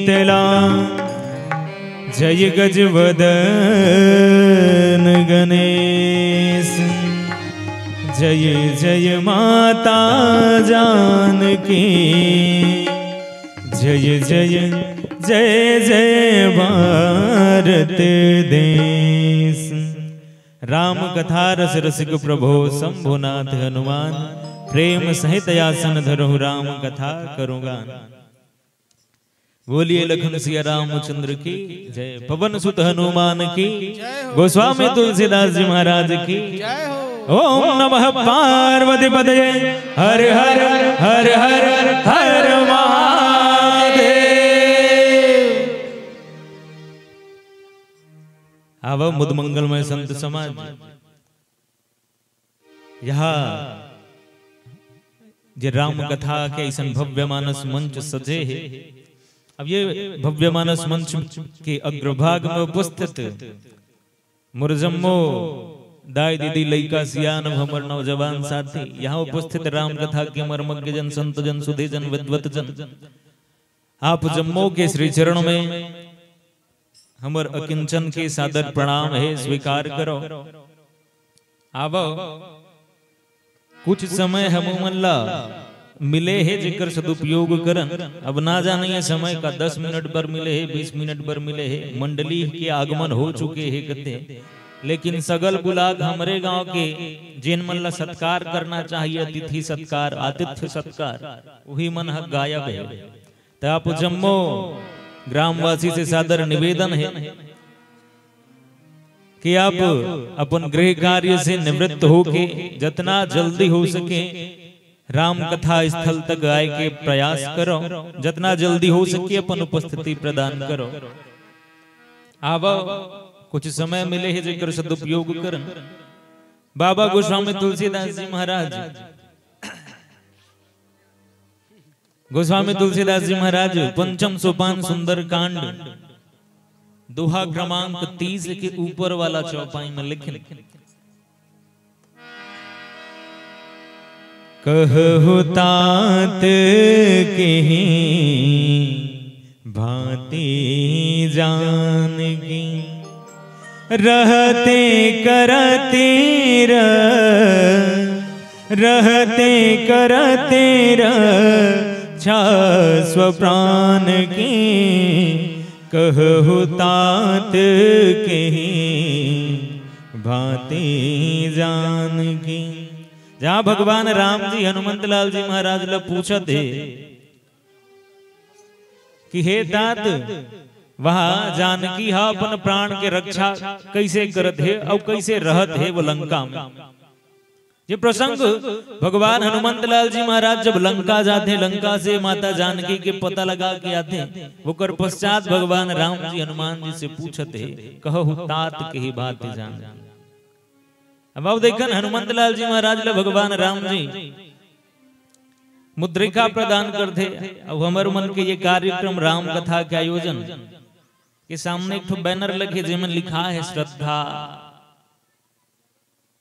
शीतला जय गजवदन गणेश। जय जय माता जानकी जय जय जय जय भारत देश। राम कथा रस रसिक प्रभो शंभुनाथ हनुमान प्रेम सहित आसन धरहु राम कथा करूँगा। बोलिए लखन सिया रामचंद्र की जय। पवन सुत हनुमान की गोस्वामी तुलसीदास जी महाराज की ओम नमः पार्वती पतये हर हर हर हर हर महादेव। आव मुद मंगलमय संत समाज यहाँ जे राम कथा के ऐसा भव्य मानस मंच सजे है। अब ये भव्य मानस मंच के अग्रभाग में उपस्थित मुरजम्मो दाई दीदी लइका सियान हमर नौजवान साथी यहाँ उपस्थित राम कथा के मर्मज्ञ जन संत जन सुधे जन विद्वत जन आप जम्मो के श्री चरणों में हमर अकिंचन के सादर प्रणाम है स्वीकार करो। आवो कुछ समय हम मल्ला मिले है जिकर सदुपयोग करन। अब ना जाने ये समय का 10 मिनट पर मिले है 20 मिनट पर मिले है। मंडली के आगमन हो चुके हैं कहते, लेकिन सगल बुलाग हमारे गांव के जिन मल्ला सत्कार करना चाहिए अतिथि सत्कार आतिथ्य सत्कार वही मन हक गायब है। तो आप जम्मो ग्रामवासी से सादर निवेदन है कि आप अपन गृह कार्य से निवृत्त होके जितना जल्दी हो सके राम कथा स्थल तक आए के प्रयास करो। जितना जल्दी हो सके अपन उपस्थिति प्रदान करो। आवो कुछ समय मिले है जिकर सदुपयोग करन। बाबा गोस्वामी तुलसीदास जी महाराज गोस्वामी तुलसीदास जी महाराज पंचम सोपान सुंदर कांड दोहा क्रमांक 30 के ऊपर वाला चौपाई में लिखे कहु तात कहीं भांति जानकी रहते करते स्वप्राण की कहु तात कहीं भांति जानकी। जहाँ भगवान राम जी हनुमंत लाल जी महाराज ला पूछत है कि हे तात वहाँ जानकी हा अपन प्राण के रक्षा कैसे करत है और कैसे रहत है वो लंका में। ये प्रसंग भगवान हनुमंत लाल जी महाराज जब लंका जाते लंका से माता जानकी के पता लगा के आते वो कर पश्चात भगवान राम जी हनुमान जी से पूछते कहु तात के बात जान। अब देखन हनुमंत लाल जी महाराज ला भगवान राम जी मुद्रिका प्रदान करते। अब हमारे मन के ये कार्यक्रम राम कथा के आयोजन के सामने एक बैनर लगे जिसमें लिखा है श्रद्धा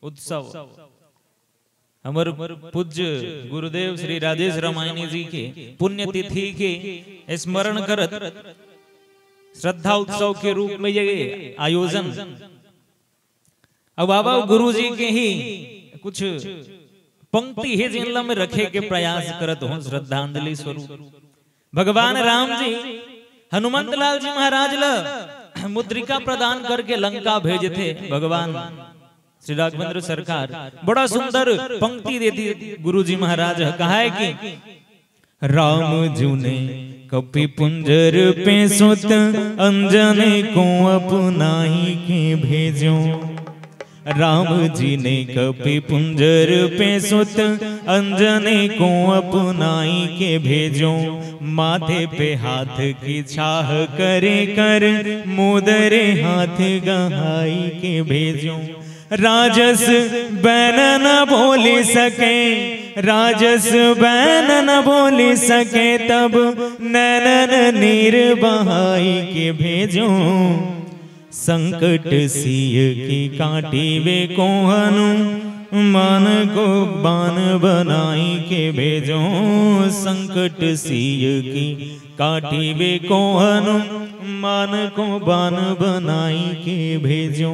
उत्सव। हमारे पूज्य गुरुदेव श्री राजेश रामायणी जी के पुण्यतिथि के स्मरण करत श्रद्धा उत्सव के रूप में ये आयोजन। अब बाबा गुरु जी के ही कुछ पंक्ति है जिनला में रखे के प्रयास करत हो श्रद्धांजलि स्वरूप। भगवान राम जी हनुमंत लाल जी महाराज ला मुद्रिका प्रदान करके लंका भेजे थे। भगवान श्री राघवेंद्र सरकार बड़ा सुंदर पंक्ति देती गुरु जी महाराज कहा है कि राम जी ने कपि पुंजर पे सुत अंजने को अपनाई के भेजो। राम जी ने कपि पुंजर पे सुत अंजने को अपनाई के भेजो। माथे पे हाथ की छाह करे कर मोदरे हाथ गहाई के भेजो। राजस बैन न बोली सके राजस बैन न बोली सके तब नैनन नीर बहाई के भेजो। संकट सिय की काटी वे कोहनु मान को बान बनाई के भेजो, संकट सिय की काटी बे को हनुमान को बान बनाई के भेजो।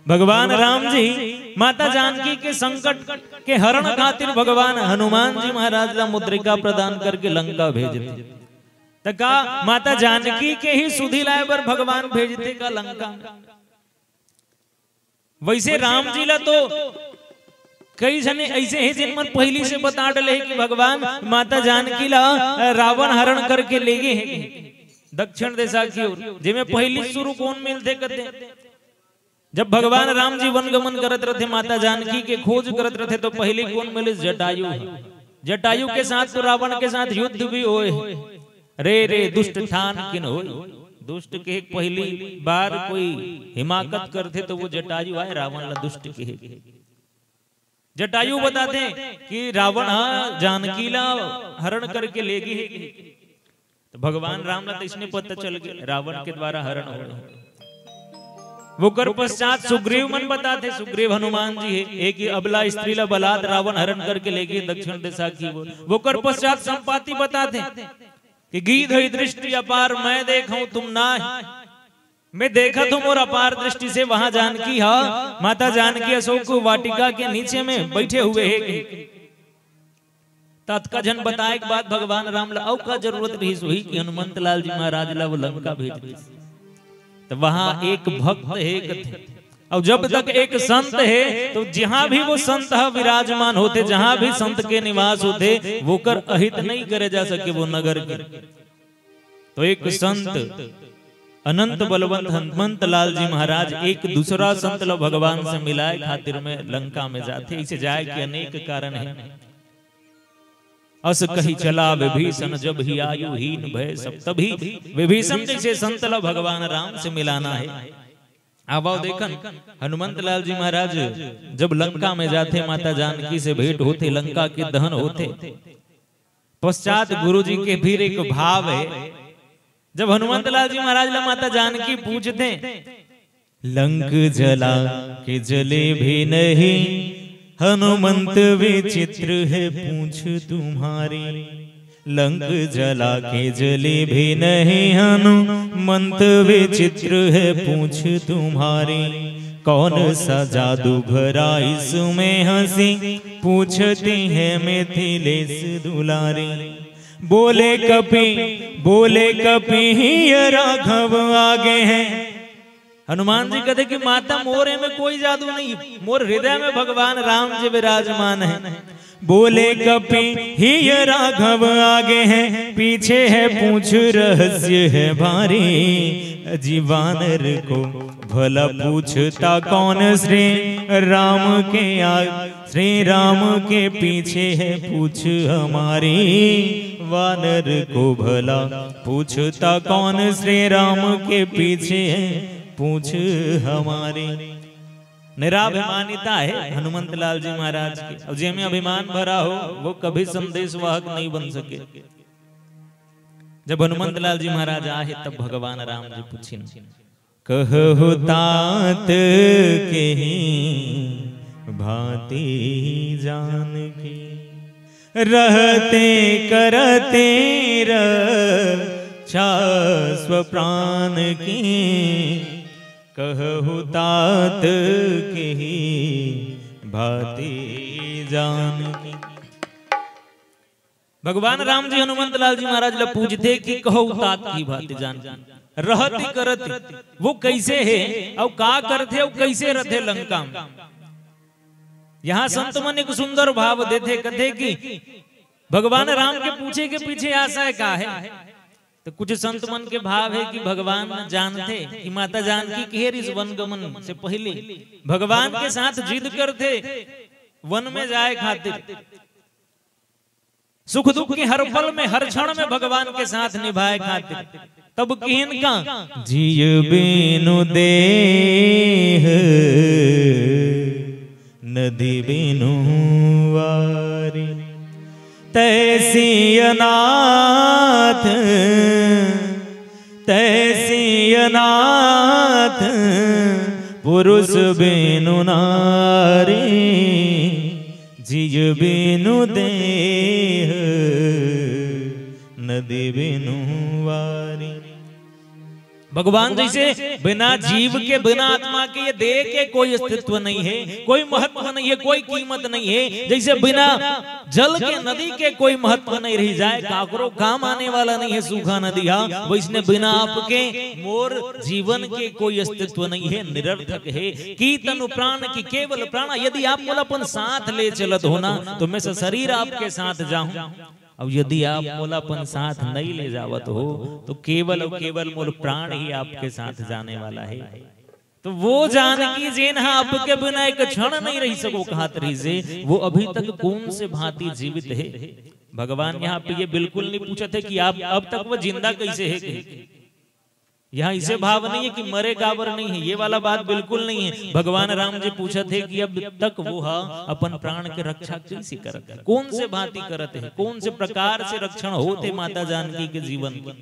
भगवान राम जी माता जानकी के संकट के हरण खातिर भगवान हनुमान जी महाराज ला मुद्रिका प्रदान करके लंका भेजते। तो का माता जानकी के ही सुधी लाए बर भगवान भेजते का लंका। वैसे राम जी ला तो कई जने ऐसे ही जिन मन पहली से बता डले कि भगवान माता जानकी ला रावण हरण करके ले गए दक्षिण दिशा की ओर, जिसमें पहली शुरू कौन मिलते करते। जब भगवान राम जी वन गमन करत रहे, माता जानकी के खोज करत रहे, तो पहले कौन मिले? जटायु। जटायु के साथ तो रावण के साथ युद्ध भी होए। रे रे दुष्ट ठान किन होए। दुष्ट के एक पहली बार कोई हिमाकत करते तो वो जटायु आए रावण ला दुष्ट के। जटायु बताते कि रावण जानकी ला हरण करके ले गए। तो भगवान राम ला तो इसने पता चल गया रावण के द्वारा हरण हो रहा। वो कर पश्चात सुग्रीव मन बताते, सुग्रीव हनुमान जी है, एक ही अबला स्त्री ला बलात् रावण हरण करके ले गए दक्षिण दिशा की ओर। वो कर पश्चात संपाति बताते कि गीध दृष्टि अपार मैं देखूं तुम ना, मैं देखा तुम और अपार दृष्टि से वहां जानकी हा माता जानकी अशोक वाटिका के नीचे में बैठे हुए है। तत्का जन बताए के बाद भगवान राम ला का जरूरत रही सोई कि हनुमंत लाल जी महाराज ला वो लंका भेज दी। तो वहां एक भक्त है और जब तक एक संत है तो जहां भी वो संत विराजमान होते, जहां भी संत के निवास होते, वो कर अहित नहीं करे जा सके वो नगर के। तो एक संत अनंत बलवंत हनुमंत लाल जी महाराज एक दूसरा संत लो भगवान से मिलाए खातिर में लंका में जाते। इसे जाए के अनेक कारण है। अस कही चला विभीषण जब ही आयु हीन भय सब तभी। विभीषण जैसे संत लो भगवान राम से मिलाना है। अब देखन हनुमंत लाल जी महाराज जब लंका में जाते, माता जानकी से भेंट होते, लंका के दहन होते। पश्चात गुरु जी के फिर एक भाव है, जब हनुमंत लाल जी महाराज ला माता जानकी पूछते, लंक जला के जले भी नहीं, हनुमंत विचित्र है पूछ तुम्हारी। लंक जला के जले भी नहीं, हनुमंत विचित्र है पूछ तुम्हारी। कौन सा जादू भरा इसमें हंसी, पूछती है मिथिलेश दुलारी। बोले कपि ये राघव आगे हैं। हनुमान जी कहते कि माता मोरे में कोई जादू नहीं, मोर हृदय में भगवान राम जी विराजमान है। बोले कपि ही ये राघव आगे हैं, पीछे है पूछ रहस्य है भारी। जीवानर को भला पूछता कौन, श्री राम के पीछे है पूछ हमारी। वानर को भला पूछता कौन, श्री राम के पीछे है पूछ हमारी। निराभिमानिता है हनुमंत लाल जी महाराज की, और जिसमें अभिमान भरा हो वो कभी संदेश वाहक नहीं बन सके। जब हनुमंत लाल जी महाराज आए तब भगवान राम जी पूछिन, कहु तात के भांति जानकी, रहते करते रक्षा स्वप्राण की। कहु तात के भांति जानकी। भगवान राम जी हनुमंत लाल जी महाराज ला पूछते कि कहु तात की भांति जानकी, रहती करती वो कैसे है और का करते और कैसे रहते लंका में। यहाँ संत मन एक सुंदर भाव देते, कहते कि भगवान राम के पूछे के पीछे आशा का है। तो कुछ संत मन के भाव है कि भगवान जानते कि माता जानकी के इस वन गमन से पहले भगवान के साथ जिद करते वन में जाए खातिर, सुख दुख के हर पल में हर क्षण में भगवान के साथ निभाए खातिर। तब किन का जिय बिनु देह, नदी बिनु वारी। तैसी अनाथ पुरुष बिनु नारी। जिय बिनु देह न दे बिनु वारी। भगवान जैसे बिना जीव के बिना आत्मा के ये देह के कोई अस्तित्व नहीं है, कोई महत्व नहीं है, कोई कीमत नहीं है। जैसे बिना जल के नदी के कोई महत्व नहीं रह जाए, काकरो काम आने वाला नहीं है सूखा नदी, वैसने बिना आपके मोर जीवन के कोई अस्तित्व नहीं है, निरर्थक है। की तनु प्राण की केवल प्राण, यदि आप मोला अपन साथ ले चलत होना तो मैं शरीर आपके साथ जाऊं। अब यदि आप मोलापन साथ नहीं ले जावत हो तो केवल और केवल मोर प्राण ही आपके साथ जाने वाला है। तो वो जानकी जेन आपके बिना एक क्षण नहीं रह सको कहत रही से, वो अभी तक कौन से भांति जीवित है। भगवान यहाँ पे ये बिल्कुल नहीं पूछा थे कि आप अब तक वो जिंदा कैसे है। यहाँ इसे भाव नहीं है कि मरे गावर नहीं है, ये वाला बात बिल्कुल नहीं है। भगवान राम जी पूछा थे कि अब तक वो अपन प्राण के रक्षा कैसे करते हैं, कौन से भांति करते हैं, कौन से प्रकार से रक्षण होते माता जानकी के जीवन की।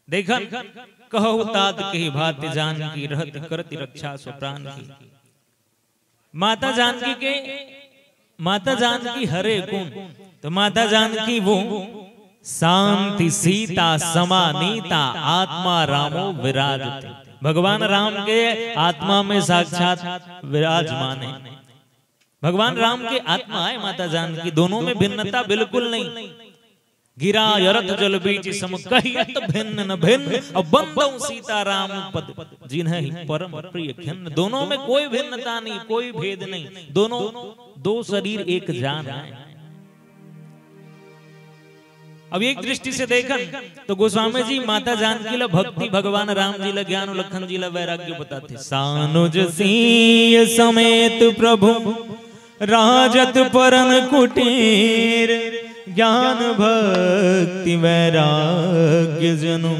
देखन कहो तात के भांति जानकी रहत करती रक्षा स्व प्राण की। माता जानकी हरे कौन, तो माता जानकी वो शांति सीता समानीता आत्मा रामो विराजते। भगवान राम के आत्मा में साक्षात विराजमान है। भगवान राम के आत्मा है माता जानकी, दोनों में भिन्नता बिल्कुल नहीं। गिरा यरथ जल बीच सम कहियत भिन्न न भिन्न, अब बंदौ सीता राम पद जिन्हें परम प्रिय खिन्न। दोनों में कोई भिन्नता नहीं, कोई भेद नहीं, दोनों दो शरीर एक जान है। अब एक दृष्टि से देखन तो गोस्वामी जी माता जानकी ला भक्ति, भगवान राम जी ला ज्ञान, लखन जी ला वैराग्य बताते। सानुज सीय समेत प्रभु राजत परन कुटीर, ज्ञान भक्ति वैराग्य जनु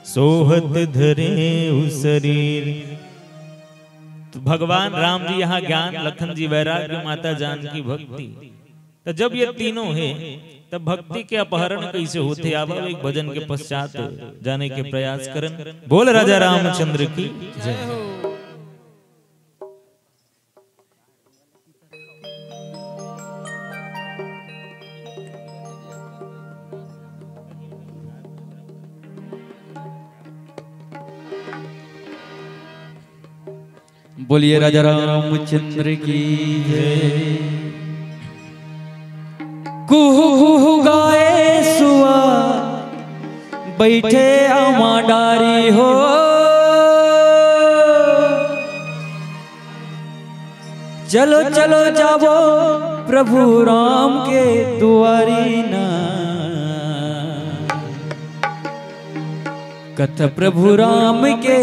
सोहत धरे शरीर। तो भगवान राम जी यहाँ ज्ञान, लखन जी वैराग्य, माता जानकी भक्ति। तो जब ये तीनों है तब भक्ति के अपहरण कैसे होते। अब एक भजन के पश्चात जाने के प्रयास करें। बोल राजा रामचंद्र की जय। बोलिए राजा रामचंद्र की जय। कुहू गाए सुआ बैठे आमा डारी हो, चलो चलो जाबो प्रभु राम के दुआरी ना। कथ प्रभु राम के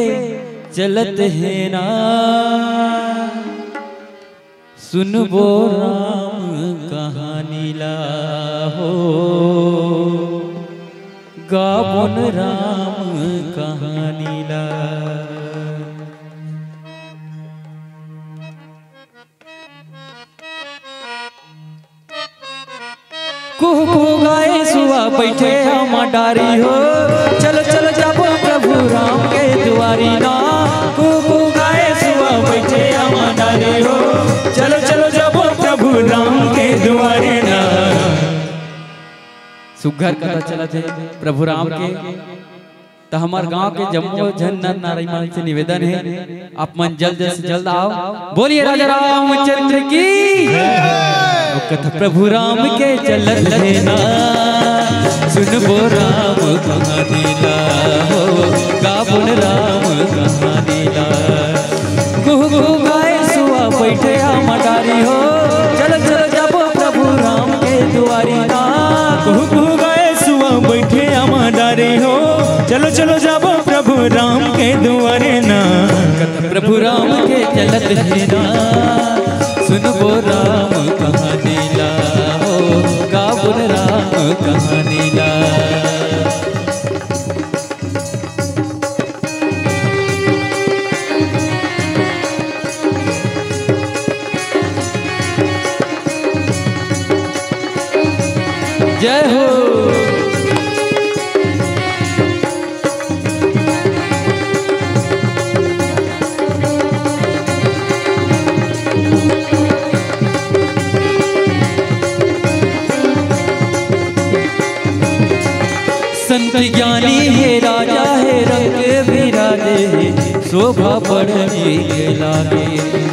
चलत है ना, सुनबो राम कहानी ला हो, गाबोन राम कहानी ला। कुहू कुहू गाए सुआ बैठे हम डारी हो, चलो चलो जाबो प्रभु राम के दुआरी ना। कुहू कुहू गाए सुआ बैठे हम डारी हो, चलो चलो जाबो प्रभु राम के दुआरी ना। सुघर कथा चला थे प्रभु राम के। तो हमारे गांव के जम्मू जन नर नारी मान से निवेदन है, आप मन जल्द से जल्द आओ। बोलिए राजा रामचंद्र की। कथा प्रभु राम के चलत है ना, सुनबो राम कहानी ला हो, गाबुन राम कहानी ला। कुहू कुहू गाए सुआ बैठे हम डारी हो, चलो चलो जाबो प्रभु राम के दुआरी ना। कुहू कुहू गाए सुआ बैठे हम डारी हो, चलो चलो जाबो प्रभु राम के दुआरे ना। कथा प्रभु राम के चलत है ना, सुनबो राम कहानी ला हो, गाबुन राम कहानी ला। जय हो। संत ज्ञानी है राजा है रंग विराजे शोभा बढ़ने के लागे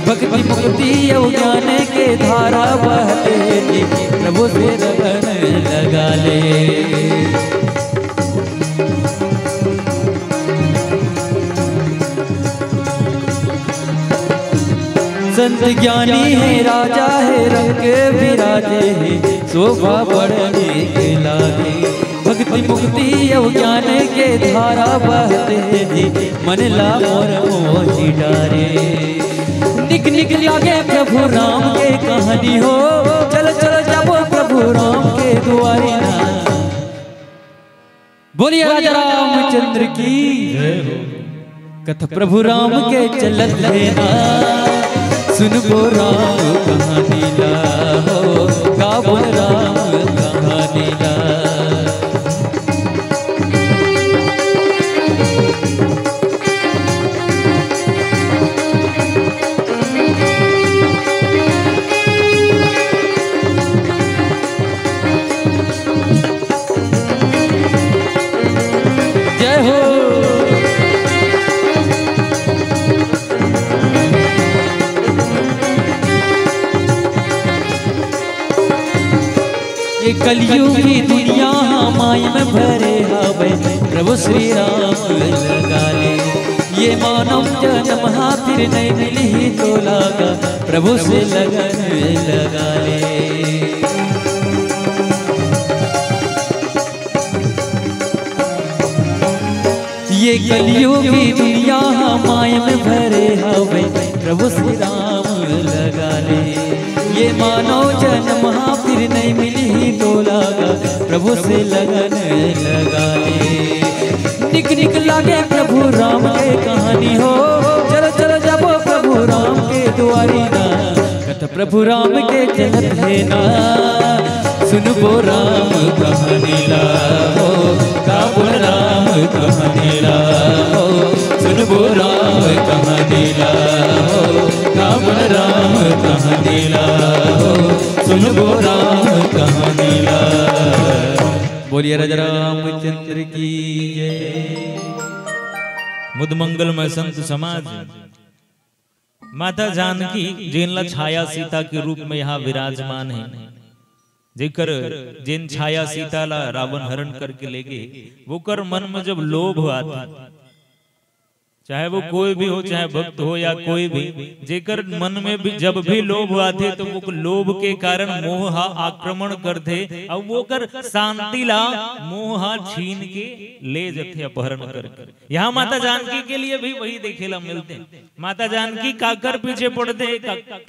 भक्ति मुक्ति और ज्ञान के धारा बहते प्रभु से लगन लगा ले। संत ज्ञानी है राजा है रंग विराजे शोभा बढ़ने के लागे भक्ति मुक्ति और ज्ञान के धारा बहते जी मन ला मोर मोही डारे। निक निक लागे प्रभु राम के कहानी हो चल चल जाबो प्रभु राम के दुआरी ना। बोलिए राजा रामचंद्र की कथा प्रभु राम के चलत लेना सुनबो राम कहानी ला हो गाबो राम कहानी ला। जय हो ये कलयुग की दुनिया माया में भरे हवे प्रभु श्री राम लगा ले। ये मानव जन्म फिर नहीं मिली तो लगा प्रभु से लगन लगा ले। ये कलयुग की दुनिया माया में भरे हवे प्रभु श्री राम लगा ले। ये मानो जन्म फिर नहीं मिली तो लगा प्रभु से लगन लगा ले। निक निक लागे प्रभु राम के कहानी हो चलो चलो जाबो प्रभु राम के दुआरी ना कथा प्रभु राम के चलत है ना सुनबो राम कहानी ला हो गाबो राम कहानी ला हो सुनबो राम कहानी ला हो गाबो राम कहानी ला हो सुनबो राम कहानी ला। बोलिए राजा रामचंद्र की जय। मुद मंगलमय संत समाज माता जानकी जिनला छाया सीता के रूप में यहाँ विराजमान है जेकर जिन छाया सीता ला रावण हरण करके ले गए वो कर मन में जब लोभ आता चाहे वो कोई भी हो चाहे भक्त हो या कोई भी जेकर मन में भी जब भी लोभ आते तो वो लोभ के कारण मोह आक्रमण करते और वो कर शांति ला मोह छीन के ले जाते अपहरण करके। यहाँ माता जानकी के लिए भी वही देखेला मिलते। माता जानकी काकर पीछे पड़ते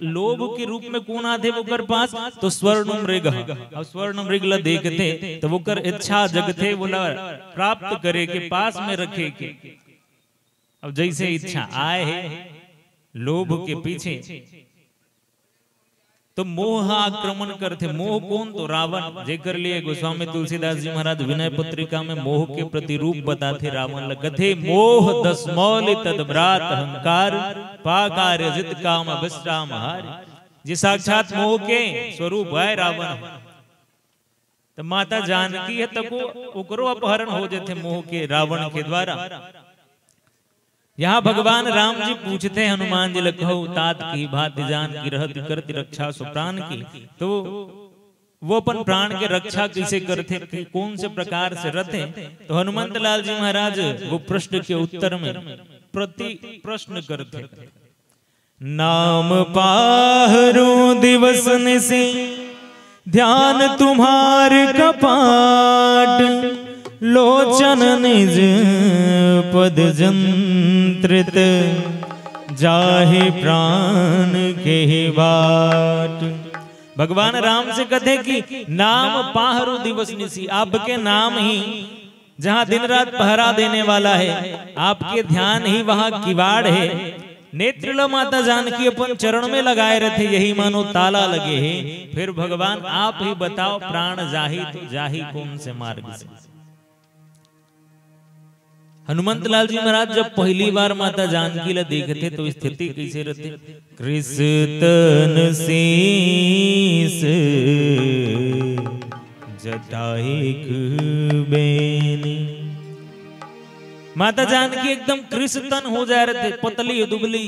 लोभ के रूप में कौन आते वो कर पास तो स्वर्ण मृग और स्वर्ण मृग ला देखते तो वो कर इच्छा जगते वो प्राप्त करे के पास में रखे के। अब जैसे इच्छा आए है लोभ के पीछे तो मोह आक्रमण करते। मोह कौन तो रावण जेकर लिए गोस्वामी तुलसीदास जी महाराज विनय पत्रिका में मोह के प्रतिरूप बताते रावण लगते। मोह दसमौल तदब्रात अहंकार पाकार जित काम अभिष्टाम हार। जी साक्षात मोह के स्वरूप है रावण। तो माता जानकी है तको ओकरो अपहरण हो जाते मोह के रावण के द्वारा। यहाँ भगवान राम जी पूछते हनुमान जी लखहु तात की भात जान की रहत करती रक्षा सुप्राण की। तो वो अपन प्राण के रक्षा किसे करते कौन से प्रकार से रहते। तो हनुमंत लाल जी महाराज वो प्रश्न के उत्तर में प्रति प्रश्न करते। नाम पाहरो दिवस से ध्यान तुम्हार कपाट लोचन निज पद जंत्रित जाहे प्राण के बाट। भगवान राम से कहते कि नाम पाहरु दिवस निसी आपके नाम ही जहां दिन रात पहरा देने वाला है आपके ध्यान ही वहां किवाड़ है। नेत्र माता जानकी अपन चरण में लगाए रहते यही मानो ताला लगे है। फिर भगवान आप ही बताओ प्राण जाही तो जाही कौन से मार्ग से। हनुमंत लाल जी महाराज जब पहली बार माता जानकी ला देखते तो स्थिति कैसे रहती। कृष्ण शीस जटाइक बेनी माता जानकी एकदम कृष्ण हो जा रहे थे, पतली दुबली,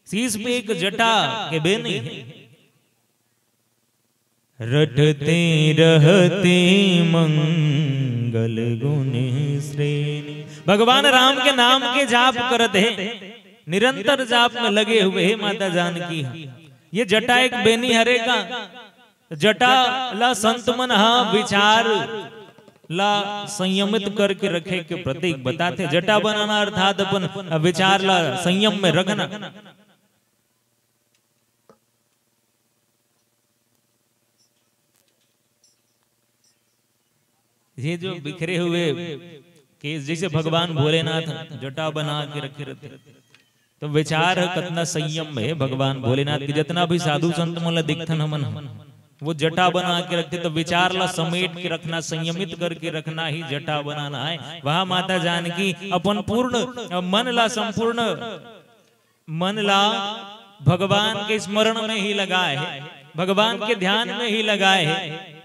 शीश पे एक जटा के बेनी है। रटते रहते मंगल गुण श्रेणी, भगवान राम के नाम के जाप करते हैं, निरंतर जाप में लगे हुए हैं माता जानकी। ये जटा एक बेनी हरे का जटा ला संत मन विचार ला संयमित करके रखे के प्रतीक बताते। जटा बनाना अर्थात अपन विचार ला संयम में रखना। ये जो बिखरे हुए केस जैसे भगवान भोलेनाथ जटा बना के रखे रहते, तो विचार कितना संयम है भगवान भोलेनाथ की। जितना भी साधु संत मोला दिखथन हमन वो जटा बना के रखते, तो विचार ला समेट के रखना, संयमित करके रखना ही जटा बनाना है। वहां माता जानकी अपन पूर्ण मन ला, संपूर्ण मन ला भगवान के स्मरण में ही लगाए है, भगवान के ध्यान में ही लगाए है।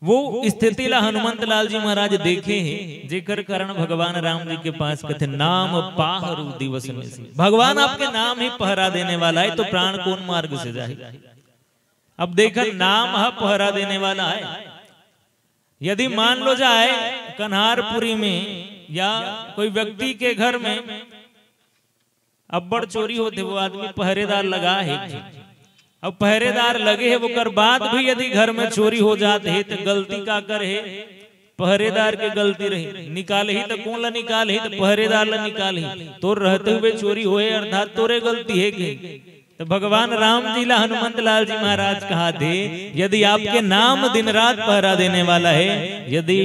वो स्थिति ला हनुमंत लाल जी महाराज देखे हैं, जेकर कारण भगवान राम जी के पास कहते नाम पाहरू दिवस में से। भगवान आपके नाम ही पहरा देने वाला है, तो प्राण कौन मार्ग से जाए। अब देखा नाम पहरा देने वाला है। यदि मान लो जाए कन्हारपुरी में या कोई व्यक्ति के घर में अब्बड़ चोरी होते, वो आदमी पहरेदार लगा है। अब पहरेदार लगे है, वो कर बाद भी यदि घर में चोरी हो जाते है तो गलती का कर है, पहरेदार के गलती रही। निकाले ही तो कौन ला निकाले ही, तो पहरेदार ला निकाले ही। तो रहते हुए चोरी होए अर्थात तोरे गलती है के। तो भगवान राम जी ला हनुमंत लाल जी महाराज कहा थे, यदि आपके नाम दिन रात पहरा देने वाला है, यदि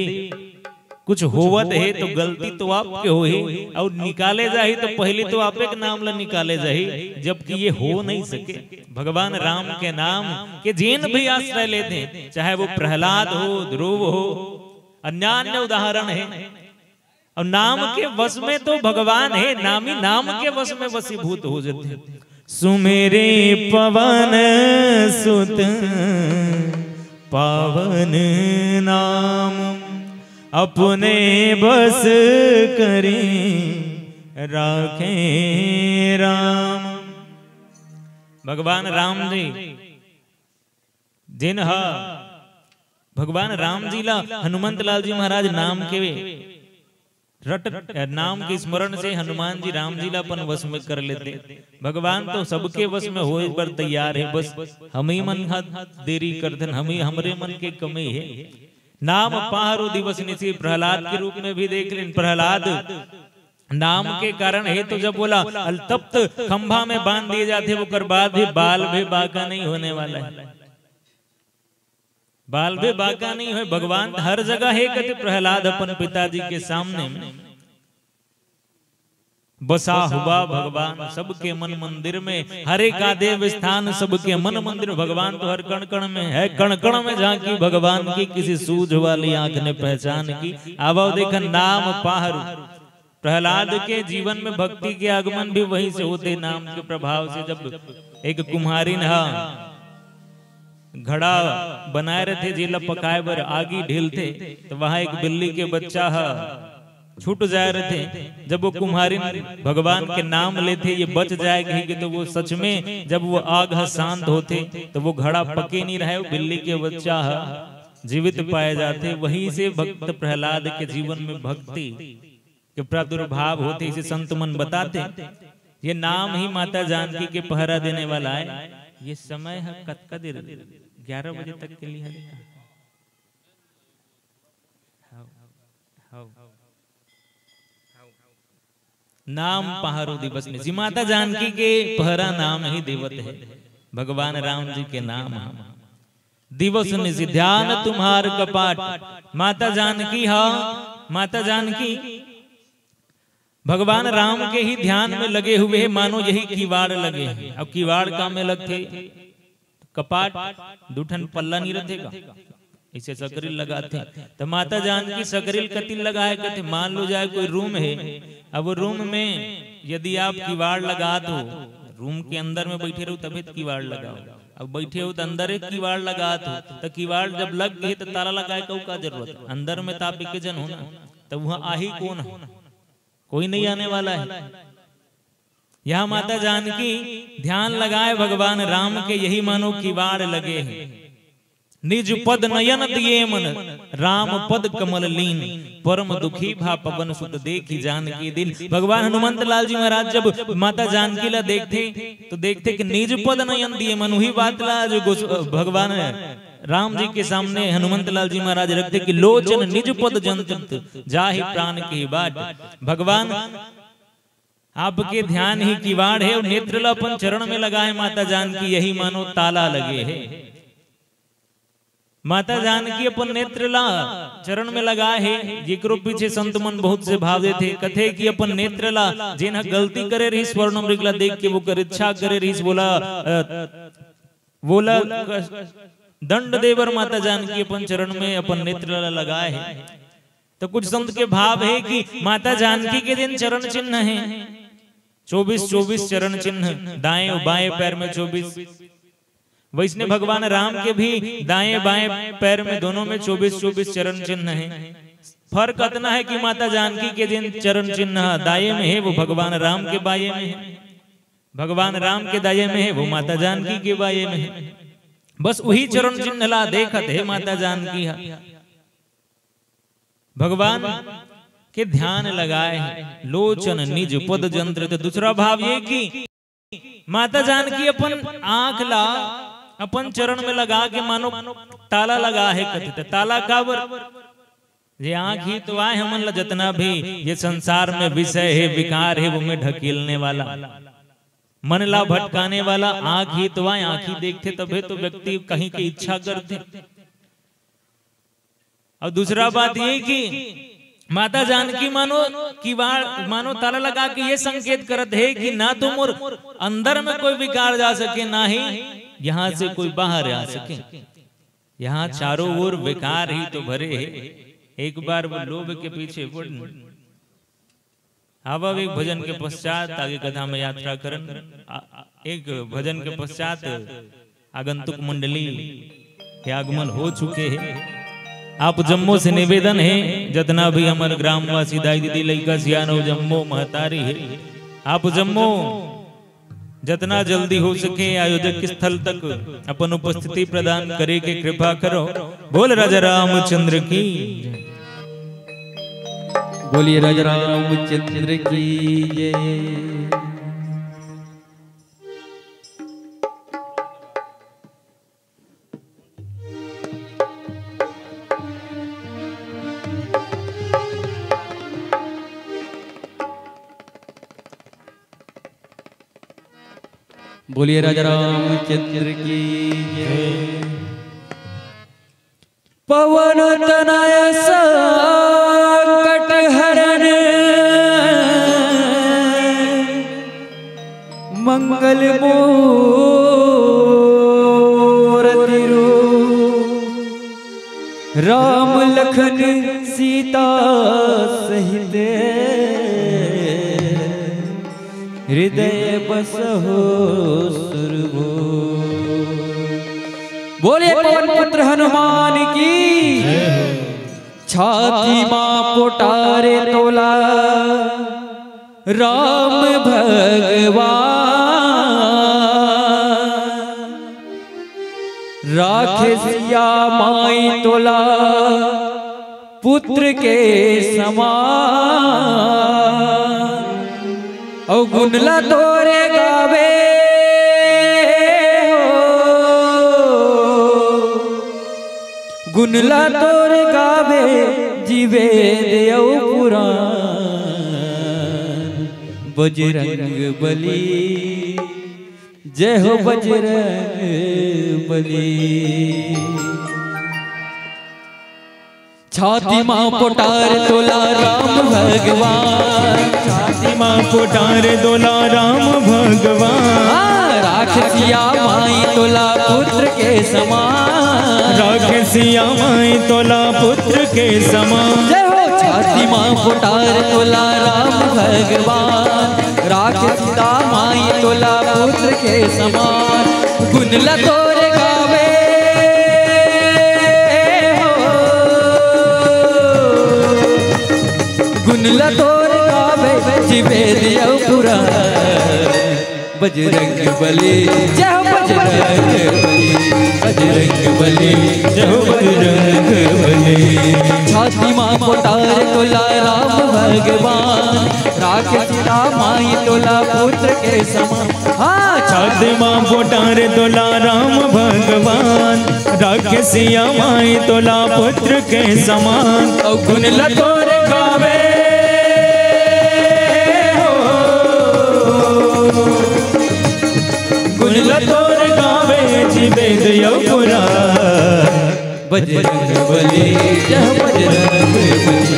कुछ होवत है तो गलती तो आपके हो ही, और निकाले जाही तो पहले तो आप एक नाम ला निकाले जाही, जबकि ये हो नहीं सके। भगवान राम के नाम के जिन भी आश्रय लेते, चाहे वो प्रहलाद हो, ध्रुव हो, अन्य उदाहरण है। और नाम के वश में तो भगवान है, नामी नाम के वश में वशीभूत हो जाते। सुमेरे पवन सुत पावन नाम, अपने बस करे राखे राम। भगवान राम जी जिन भगवान राम जी ला हनुमंत लाल जी महाराज नाम के रट नाम के स्मरण से हनुमान जी राम जी ला अपन वश में कर लेते। भगवान तो सबके वश में होए पर तैयार है, बस हम ही मन देरी करते, हम ही हमरे मन के कमी है। नाम पाहरू दिवस निसी, प्रहलाद के रूप में भी देख लें। प्रहलाद नाम के कारण है, तो जब बोला अल्तप्त खंभा में बांध दिए जाते, वो कर बाद भी बाल भी बाका नहीं होने वाला है, बाल भी बाका नहीं है। भगवान हर जगह है, कहते प्रहलाद अपन पिताजी के सामने बसा हुआ भगवान सबके मन मंदिर में, हर एक आदेव स्थान सबके मन मंदिर। भगवान तो हर कण कण में है, कण कण में झांकी भगवान की, किसी सूझ वाली आंख ने पहचान की। आवो देखा नाम पाहरू। प्रहलाद के जीवन में भक्ति के आगमन भी वहीं से होते, नाम के प्रभाव से। जब एक कुम्हारी घड़ा बनाए रहे थे, जेला पकाए बर आगी ढीलते, तो वहां एक बिल्ली के बच्चा छूट जाए रहे थे। जब वो कुम्हारी भगवान के नाम लेते, ये बच जाएगी कि, तो वो सच में जब वो आग शांत होते, तो वो घड़ा पके नहीं रहे, बिल्ली के बच्चा जीवित पाए जाते। वहीं से भक्त प्रहलाद के जीवन में भक्ति के प्रादुर्भाव होते, इसे संत मन बताते। ये नाम ही माता जानकी के पहरा देने वाला है। ये समय है कतका देर, 11 बजे तक के लिए है। नाम पहारो दिवस में जी, माता जानकी के पहरा नाम ही देवत है। भगवान राम जी के नाम दिवस निशि ध्यान तुम्हार कपाट। माता जानकी माता जानकी भगवान राम के ही ध्यान में लगे हुए हैं, मानो यही किवाड़ लगे हैं। अब किवाड़ काम में लगते, कपाट दूठन पल्ला नहीं रहेगा, इसे सकरील लगाते। तो माता जानकी सकरील कतिल लगाए कहते, मान लो जाए कोई रूम है, अब वो रूम में यदि आप किवाड़ लगा दो, रूम के अंदर में बैठे रहो तभी तो किवाड़ लगाओ। अब बैठे हो तो अंदर एक किवाड़ लगा दो, तो किवाड़ जब लग गए तो ताला लगाए का जरूरत, अंदर में ताप के जन होना। तो वहां आ ही कौन, कोई नहीं आने वाला है। यहाँ माता जानकी ध्यान लगाए भगवान राम के, यही मानो किवाड़ लगे हैं। निज पद नयन दिए मन, राम पद कमल लीन, परम दुखी भा पवन सुत देखी जानकी दिन। भगवान हनुमंत लाल जी महाराज जब माता जानकी ला देखते कि निज पद नयन दिए मन, वही बात ला जो भगवान राम जी के सामने हनुमंत लाल जी महाराज रखते कि लोचन निज पद जंत जाहि प्राण की बाट। भगवान आपके ध्यान ही किवाड़ है और नेत्र अपन चरण में लगा है माता जानकी, यही मानो ताला लगे है। माता जानकी अपन नेत्र ला चरण में लगा है, जिक्रो पीछे संत मन बहुत से भावे थे, कथे कि अपन नेत्र ला जिन्हा गलती करे रही स्वर्ण मृगला देख के वो कर इच्छा करे रही, बोला दंड देवर माता जानकी अपन चरण में अपन नेत्र ला लगाए है। तो कुछ संत के भाव है कि माता जानकी के दिन चरण चिन्ह है 24 चरण चिन्ह, दाएं और बाएं पैर में 24। वैष्णव भगवान राम के भी दाएं बाएं पैर में दोनों में 24 चरण चिन्ह है। फर्क इतना है कि माता जानकी के दिन चरण चिन्ह दाएं में है, वो भगवान राम के बाएं में है। भगवान राम के दाएं में है, वो माता जानकी के बाएं में है। बस वही चरण चिन्ह ला देखत है माता जानकी भगवान के ध्यान लगाए हैं। लोचन निज पद जंत्र। तो दूसरा भाव ये कि माता जानकी अपन आंख ला अपन चरण में लगा के मानो ताला लगा है। कथित ताला काबर, ये आंख ही तो आए हमन ला जितना भी ये संसार में विषय है विकार है वो में ढकेलने वाला, मन ला भटकाने वाला आंख ही तो आए। आंख ही देखते तबे तो व्यक्ति कहीं की इच्छा करते। और दूसरा बात ये कि माता जानकी मानो किवाड़ मानो ताला लगा के ये संकेत करत है कि ना तो मोर अंदर में कोई विकार जा सके, ना ही यहाँ से कोई बाहर आ सके। यहाँ चारों ओर विकार ही तो भरे है। एक बार वो लोभ के पीछे अब एक भजन के पश्चात आगे कथा में यात्रा करन। एक भजन के पश्चात आगंतुक मंडली के आगमन हो चुके हैं। आप जम्मू से निवेदन है, जितना भी हमारे ग्रामवासी दाई दीदी लड़का सियानो जम्मू महतारी है, आप जम्मू जितना जल्दी हो सके आयोजक स्थल तक अपन उपस्थिति प्रदान करे के कृपा करो। बोल राजा रामचंद्र की, बोलिए राजा रामचंद्र की जय। बोलिए राजा रामचंद्र की जय। पवन तनय संकट हरण मंगल मूर्ति रूप राम लखन सीता सहित हृदय बसहो सुरभो। बोलिए पवन पुत्र हनुमान की, छाती मां पोटारे तोला राम भगवान, राखे सिया माई तोला पुत्र के समान। औ गुनला तोरे गावे गुनला तोरे गावे जीवे देव पुराण। बजरंग बली जय हो बजरंग बली। छाती मां पोटार तोला राम भगवान, छाती मां पोटार तोला राम भगवान। राक्षसिया माई तोला पुत्र के समान, राक्षसिया माई तोला पुत्र के समान। जय हो छाती मां पोटार तोला राम भगवान, राक्षसिया माई तोला पुत्र के समान। गुनला तोरे गावे बजरंग बली जय हो बजरंग बली, बजरंग बली जय हो बजरंग बली। छाती माँ कोटार तोला राम भगवान, राखे सीता माई तोला पुत्र के समान। हाँ छाती माँ कोटार तोला राम भगवान, राखे सिया माई तोला पुत्र के समान। गुण लतोर गावे गुण लतोर गावे जी वेद यो पुराण। बजरंग बली जय हो बजरंग बली,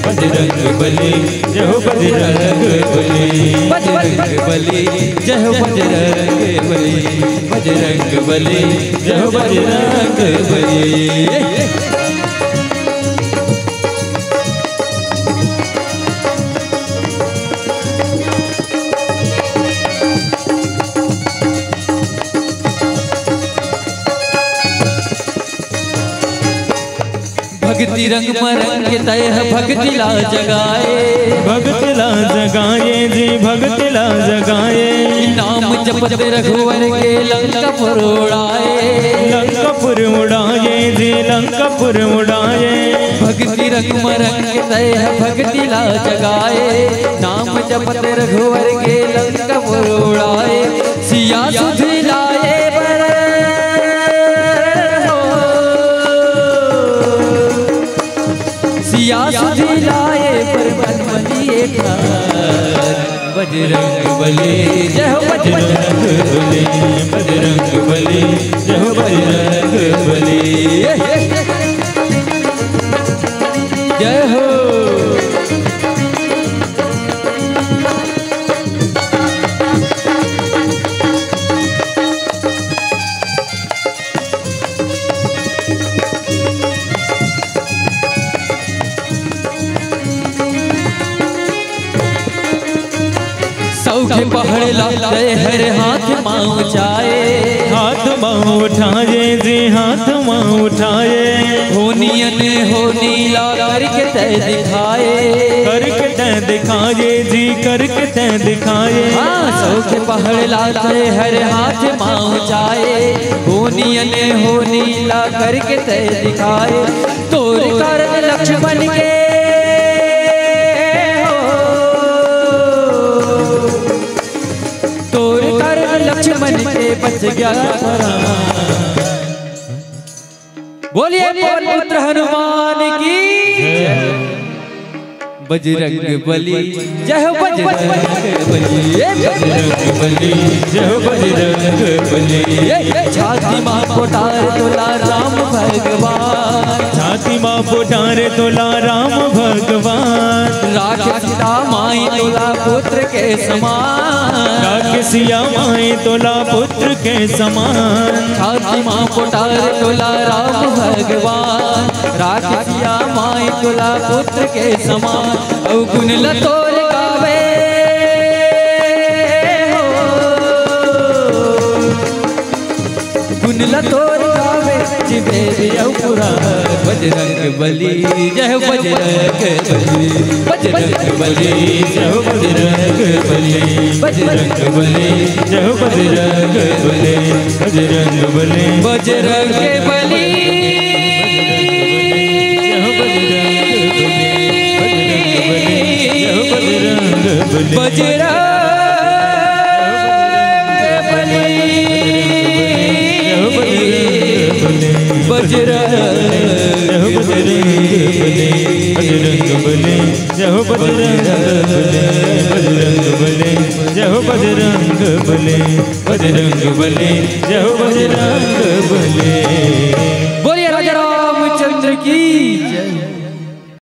बजरंग बली जय हो बजरंग बली, बजरंग बली जय हो बजरंग बली, बजरंग बली जय हो बजरंग बली। भक्ति रंग मरंग तय भक्ति ला जगाए, भक्ति ला जगाए जी भक्ति ला जगाए। नाम जपत रघुवर के लंकापुर उड़ाए, लंकापुर उड़ाए जी लंकापुर उड़ाए। भक्ति रंग मरंग तय भक्ति ला जगाए, नाम जपत रघुवर के लंकापुर उड़ाए। सिया सुध लाए सिया सुधी लाए पर मन बलिए बजरंग बली जय हो बजरंग बली, बजरंग बली जय हो बजरंग बली। जय हो सौखे पहाड़ लाते हर हाथ माँ उठाए, हाथ माँ उठाए जी हाथ माँ उठाए। होनियन हो नीला करके तय दिखाए, करके तय दिखाए जी करके तय दिखाए। हाँ सौखे पहाड़ लाते हर हाथ माँ उठाए, होनियन हो नीला करके तय दिखाए। तोर कारण लक्ष्मण के लक्ष्मण के बच गया बोलिए पवन पुत्र हनुमान की बजरंग बली जय हो बजरंग बली, बजरंग बली जय हो बजरंग बली। छाती माँ कोटार तोला राम भगवान, छाती माँ कोटार तोला राम भगवान। राखे सीता माई तोला पुत्र के समान, राखे सिया माई तोला पुत्र के समान। छाती माँ कोटार तोला राम भगवान, राखे सिया माई तोला पुत्र के समान। औ गुण लतोर गावे गुण लतोर गावे जिबे पुराण। बजरंग बली जय हो बजरंग बली, बजरंग बली जय हो बजरंग बली, बजरंग बली जय हो बजरंग बली, बजरंग बली बजरंग बली बजरंग बली जय हो बजरंग बली, बजरंग बली जय हो बजरंग बली, बजरंग बली जय हो बजरंग बली। बोलिए राजा रामचंद्र की जय।